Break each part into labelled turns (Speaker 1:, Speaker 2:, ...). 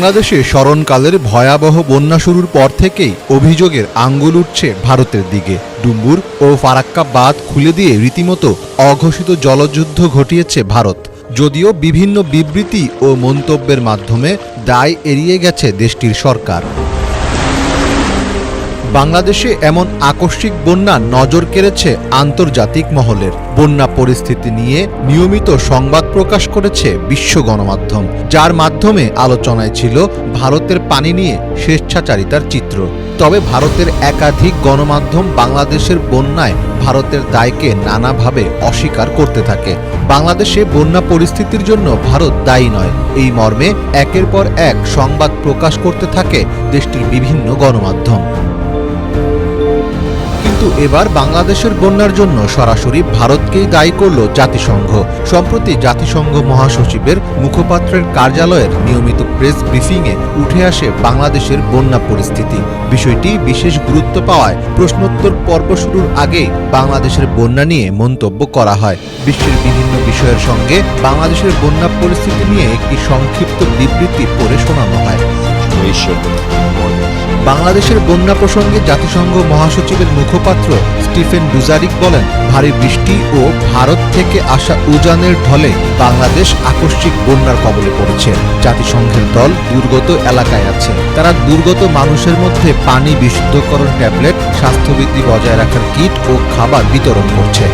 Speaker 1: বাংলাদেশে স্মরণকালের ভয়াবহ বন্যা শুরুর পর থেকেই অভিযোগের আঙ্গুল উঠছে ভারতের দিকে। ডুম্বুর ও ফারাক্কা বাঁধ খুলে দিয়ে রীতিমতো অঘোষিত জলযুদ্ধ ঘটিয়েছে ভারত। যদিও বিভিন্ন বিবৃতি ও মন্তব্যের মাধ্যমে দায় এড়িয়ে গেছে দেশটির সরকার। বাংলাদেশে এমন আকস্মিক বন্যা নজর কেড়েছে আন্তর্জাতিক মহলের। বন্যা পরিস্থিতি নিয়ে নিয়মিত সংবাদ প্রকাশ করেছে বিশ্ব গণমাধ্যম, যার মাধ্যমে আলোচনায় ছিল ভারতের পানি নিয়ে স্বেচ্ছাচারিতার চিত্র। তবে ভারতের একাধিক গণমাধ্যম বাংলাদেশের বন্যায় ভারতের দায়কে নানাভাবে অস্বীকার করতে থাকে। বাংলাদেশে বন্যা পরিস্থিতির জন্য ভারত দায়ী নয়, এই মর্মে একের পর এক সংবাদ প্রকাশ করতে থাকে দেশটির বিভিন্ন গণমাধ্যম। কিন্তু এবার বাংলাদেশের বন্যার জন্য সরাসরি ভারতকেই দায়ী করল জাতিসংঘ। সম্প্রতি জাতিসংঘ মহাসচিবের মুখপাত্রের কার্যালয়ের নিয়মিত প্রেস ব্রিফিংয়ে উঠে আসে বাংলাদেশের বন্যা পরিস্থিতি। বিষয়টি বিশেষ গুরুত্ব পাওয়ায় প্রশ্নোত্তর পর্ব শুরুর আগেই বাংলাদেশের বন্যা নিয়ে মন্তব্য করা হয়। বিশ্বের বিভিন্ন বিষয়ের সঙ্গে বাংলাদেশের বন্যা পরিস্থিতি নিয়ে একটি সংক্ষিপ্ত বিবৃতি পড়ে শোনানো হয়। বাংলাদেশের বন্যা প্রসঙ্গে জাতিসংঘ মহাসচিবের মুখপাত্র স্টিফেন ডুজারিক বলেন, ভারী বৃষ্টি ও ভারত থেকে আসা উজানের ঢলে বাংলাদেশ আকস্মিক বন্যার কবলে পড়েছে। জাতিসংঘের দল দুর্গত এলাকায় আছে। তারা দুর্গত মানুষের মধ্যে পানি বিশুদ্ধকরণ ট্যাবলেট, স্বাস্থ্যবিধি বজায় রাখার কিট ও খাবার বিতরণ করছে।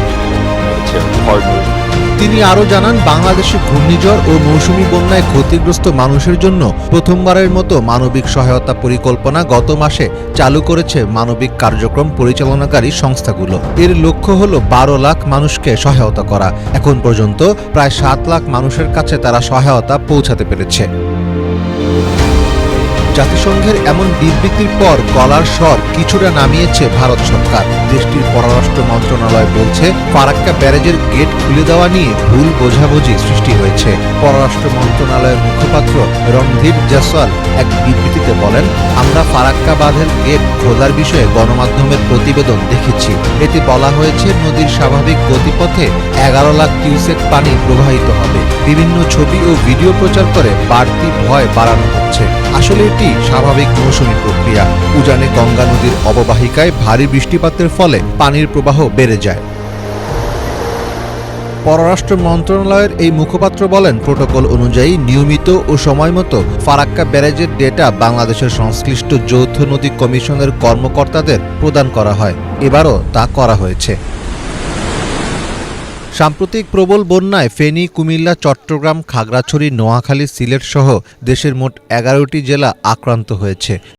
Speaker 1: তিনি আরও জানান, বাংলাদেশে ঘূর্ণিঝড় ও মৌসুমী বন্যায় ক্ষতিগ্রস্ত মানুষের জন্য প্রথমবারের মতো মানবিক সহায়তা পরিকল্পনা গত মাসে চালু করেছে মানবিক কার্যক্রম পরিচালনাকারী সংস্থাগুলো। এর লক্ষ্য হল 12 লাখ মানুষকে সহায়তা করা। এখন পর্যন্ত প্রায় 7 লাখ মানুষের কাছে তারা সহায়তা পৌঁছাতে পেরেছে। জাতিসংঘের এমন বিবৃতির পর গলার স্বর কিছুটা নামিয়েছে ভারত সরকার। দেশটির পররাষ্ট্র মন্ত্রণালয় বলছে, ফারাক্কা ব্যারেজের গেট খুলে দেওয়া নিয়ে ভুল বোঝাবুঝি সৃষ্টি হয়েছে। পররাষ্ট্র মন্ত্রণালয়ের মুখপাত্র রণধীর জয়সওয়াল এক বিবৃতিতে বলেন, আমরা ফারাক্কা বাঁধের গেট খোলার বিষয়ে গণমাধ্যমের প্রতিবেদন দেখেছি। এতে বলা হয়েছে, নদীর স্বাভাবিক গতিপথে 11 লাখ কিউসেক পানি প্রবাহিত হবে। বিভিন্ন ছবি ও ভিডিও প্রচার করে বাড়তি ভয় বাড়ানো হচ্ছে। আসলে এটি স্বাভাবিক মৌসুমী প্রক্রিয়া। উজানে গঙ্গা নদীর অববাহিকায় ভারী বৃষ্টিপাতের ফলে পানির প্রবাহ বেড়ে যায়। পররাষ্ট্র মন্ত্রণালয়ের এই মুখপাত্র বলেন, প্রোটোকল অনুযায়ী নিয়মিত ও সময়মতো ফারাক্কা ব্যারেজের ডেটা বাংলাদেশের সংশ্লিষ্ট যৌথ নদী কমিশনের কর্মকর্তাদের প্রদান করা হয়। এবারও তা করা হয়েছে। সাম্প্রতিক প্রবল বন্যায় ফেনী, কুমিল্লা, চট্টগ্রাম, খাগড়াছড়ি, নোয়াখালী, সিলেট সহ দেশের মোট 11টি জেলা আক্রান্ত হয়েছে।